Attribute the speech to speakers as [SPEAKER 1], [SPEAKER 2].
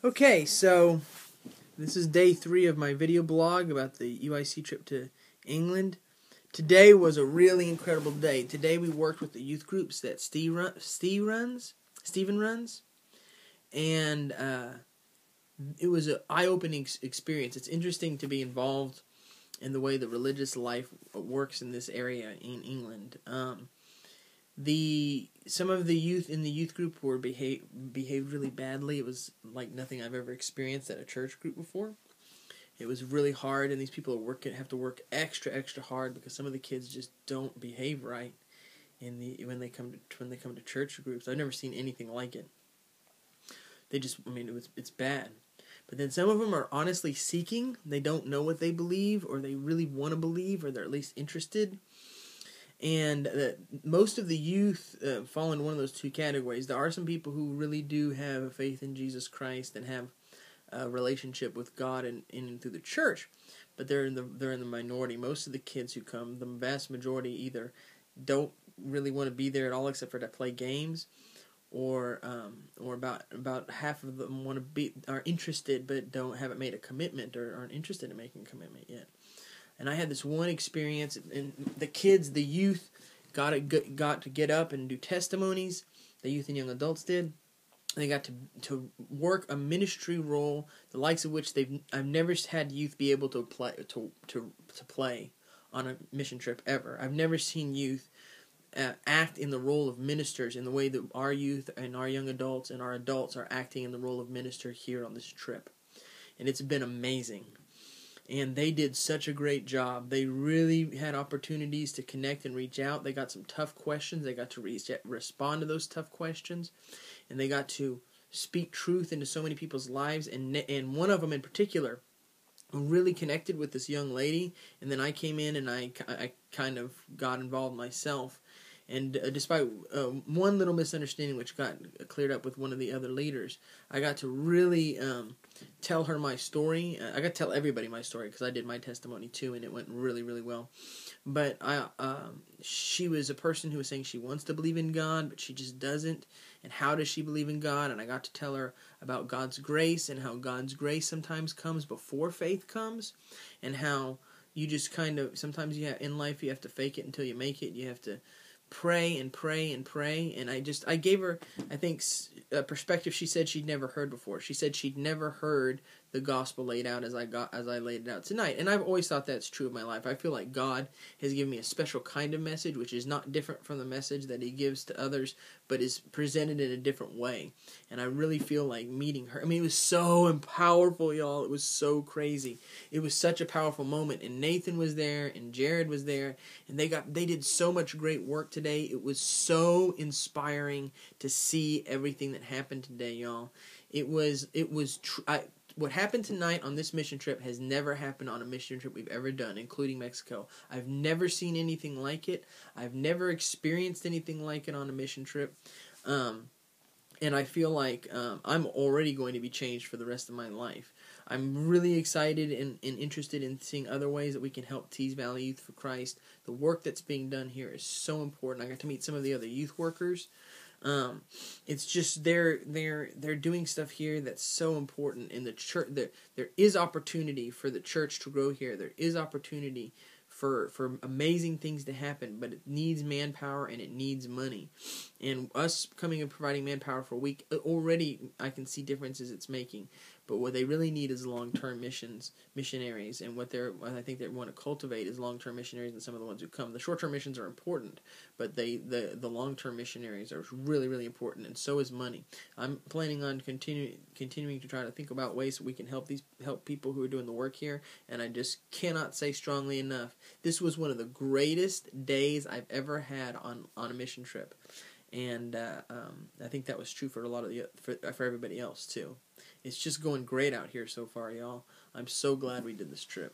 [SPEAKER 1] Okay, so this is day 3 of my video blog about the EYC trip to England. Today was a really incredible day. Today we worked with the youth groups that Stephen runs, and it was an eye-opening experience. It's interesting to be involved in the way that religious life works in this area in England. Some of the youth in the youth group were behaved really badly. It was like nothing I've ever experienced at a church group before. It was really hard, and these people have to work extra hard because some of the kids just don't behave right when they come to church groups. I've never seen anything like it. It's bad. But then some of them are honestly seeking. They don't know what they believe, or they really want to believe, or they're at least interested. And most of the youth fall into one of those two categories. There are some people who really do have a faith in Jesus Christ and have a relationship with God and through the church, but they're in the minority. Most of the kids who come, the vast majority, either don't really want to be there at all except for to play games, or about half of them are interested but haven't made a commitment or aren't interested in making a commitment yet. And I had this one experience, and the youth got to get up and do testimonies. The youth and young adults did. They got to work a ministry role, the likes of which I've never had youth be able to play on a mission trip ever. I've never seen youth act in the role of ministers in the way that our youth and our young adults and our adults are acting in the role of minister here on this trip. And it's been amazing. And they did such a great job. They really had opportunities to connect and reach out. They got some tough questions. They got to respond to those tough questions. And they got to speak truth into so many people's lives. And one of them in particular really connected with this young lady. And then I came in and I kind of got involved myself. And despite one little misunderstanding which got cleared up with one of the other leaders, I got to really tell her my story. I got to tell everybody my story because I did my testimony too, and it went really well. But she was a person who was saying she wants to believe in God, but she just doesn't. And how does she believe in God? And I got to tell her about God's grace and how God's grace sometimes comes before faith comes, and how you just kind of sometimes in life you have to fake it until you make it. You have to pray and pray and pray, and I gave her, I think, a perspective she said she'd never heard before. She said she'd never heard the gospel laid out as I laid it out tonight, and I've always thought that's true of my life. I feel like God has given me a special kind of message, which is not different from the message that He gives to others, but is presented in a different way, and I really feel like meeting her. I mean, it was so powerful, y'all. It was so crazy. It was such a powerful moment, and Nathan was there, and Jared was there, and they did so much great work today. It was so inspiring to see everything that happened today, y'all. What happened tonight on this mission trip has never happened on a mission trip we've ever done, including Mexico. I've never seen anything like it. I've never experienced anything like it on a mission trip. And I feel like I'm already going to be changed for the rest of my life. I'm really excited and interested in seeing other ways that we can help Tees Valley Youth for Christ. The work that's being done here is so important. I got to meet some of the other youth workers. It's just they're doing stuff here that's so important in the church. There is opportunity for the church to grow here. There is opportunity for amazing things to happen, but it needs manpower and it needs money. And us coming and providing manpower for a week, already I can see differences it's making. But what they really need is long-term missionaries, and what I think they want to cultivate is long-term missionaries and some of the ones who come. The short-term missions are important, but the long-term missionaries are really important, and so is money. I'm planning on continuing to try to think about ways that we can help people who are doing the work here, and I just cannot say strongly enough. This was one of the greatest days I've ever had on a mission trip. And I think that was true for a lot of for everybody else too. It's just going great out here so far, y'all. I'm so glad we did this trip.